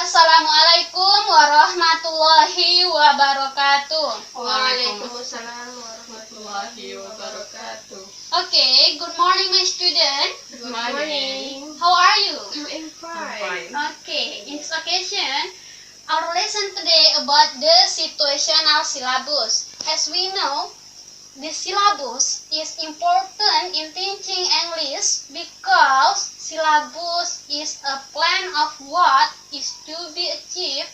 Assalamualaikum warahmatullahi wabarakatuh. Waalaikumsalam warahmatullahi wabarakatuh. Okay, good morning my student. Good morning. How are you? I'm fine. Okay, in this occasion, our lesson today about the situational syllabus. As we know, the syllabus is important in teaching English because syllabus is a plan of what is to be achieved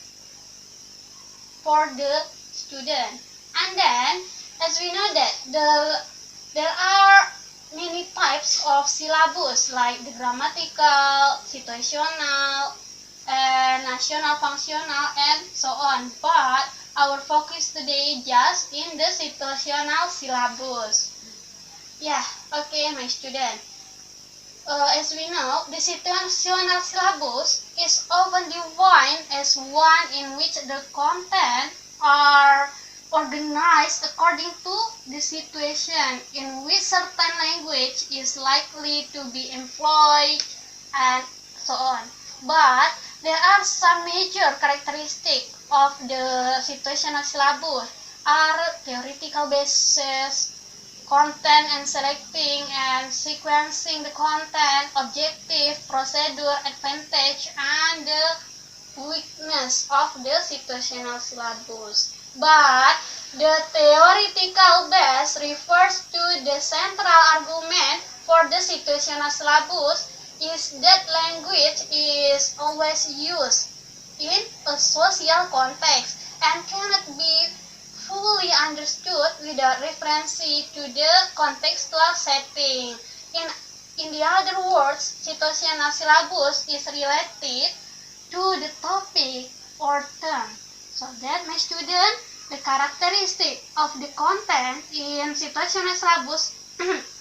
for the student. And then, as we know that there are many types of syllabus like the grammatical, situational, and national functional, and so on. But our focus today just in the situational syllabus. Yeah, okay, my student. As we know, the situational syllabus is often defined as one in which the content are organized according to the situation in which certain language is likely to be employed and so on. But there are some major characteristics of the situational syllabus are theoretical basis, content and selecting and sequencing the content, objective, procedure, advantage, and the weakness of the situational syllabus. But the theoretical base refers to the central argument for the situational syllabus is that language is always used in a social context and cannot be fully understood without reference to the contextual setting. In the other words, situational syllabus is related to the topic or term. So that, my student, the characteristic of the content in situational syllabus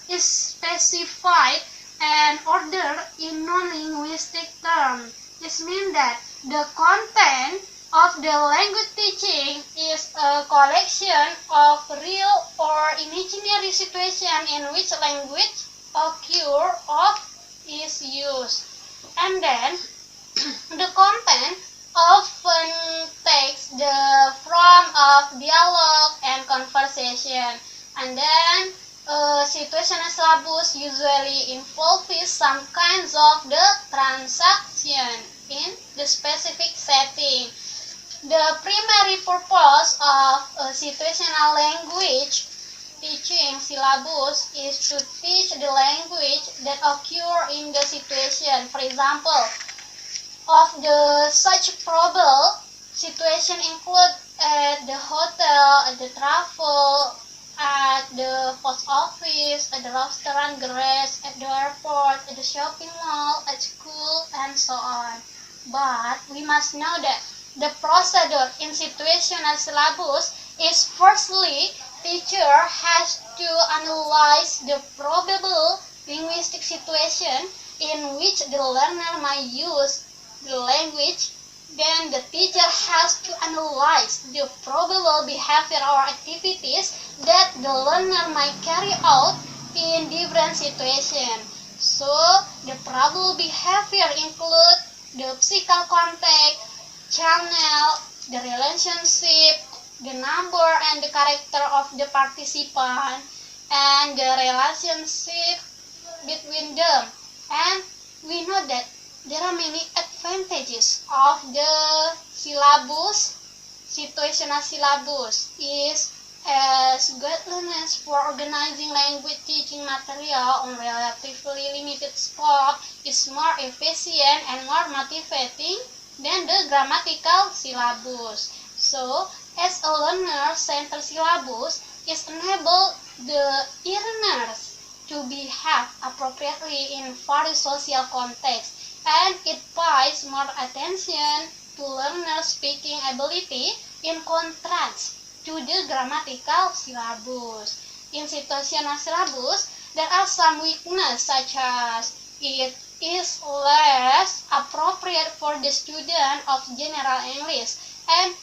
is specified and ordered in non-linguistic terms. This means that the content of the language teaching is a collection of real or imaginary situations in which language occur or is used. And then, the content often takes the form of dialogue and conversation. And then, situational syllabus usually involves some kinds of the transaction in the specific setting. The primary purpose of a situational language teaching syllabus is to teach the language that occur in the situation. For example, of the such probable situation include at the hotel, at the travel, at the post office, at the restaurant, garage, at the airport, at the shopping mall, at school, and so on. But we must know that the procedure in situational syllabus is firstly, teacher has to analyze the probable linguistic situation in which the learner might use the language. Then the teacher has to analyze the probable behavior or activities that the learner might carry out in different situations. So the probable behavior include the physical contact, channel, the relationship, the number and the character of the participant, and the relationship between them. And we know that there are many advantages of the syllabus. Situational syllabus is as guidelines for organizing language teaching material on relatively limited scope, is more efficient and more motivating than the grammatical syllabus. So, as a learner-centered syllabus is enable the learners to behave appropriately in various social contexts, and it pays more attention to learner speaking ability in contrast to the grammatical syllabus. In situational syllabus, there are some weaknesses such as it is less appropriate for the student of general English, and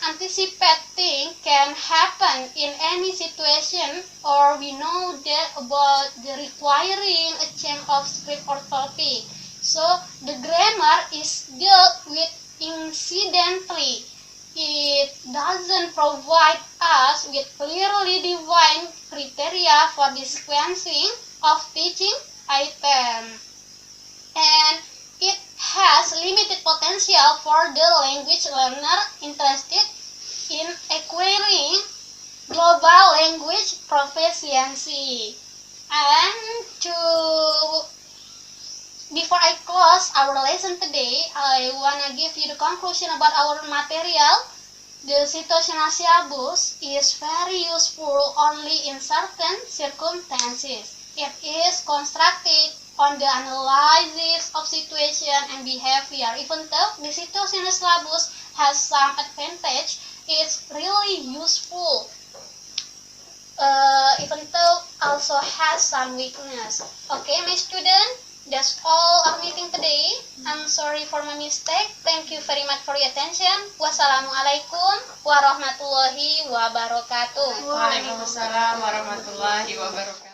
anticipating can happen in any situation, or we know that about the requiring a change of script or topic. So the grammar is dealt with Incidentally, it doesn't provide us with clearly defined criteria for the sequencing of teaching items, and it has limited potential for the language learner interested in acquiring global language proficiency. And before I close our lesson today, I wanna give you the conclusion about our material. The situational syllabus is very useful only in certain circumstances. It is constructed on the analysis of situation and behavior. Even though the situational syllabus has some advantage, it's really useful. Even though also has some weakness. Okay, my student, that's all our meeting today. I'm sorry for my mistake. Thank you very much for your attention. Wassalamualaikum warahmatullahi wabarakatuh. Waalaikumsalam warahmatullahi wabarakatuh.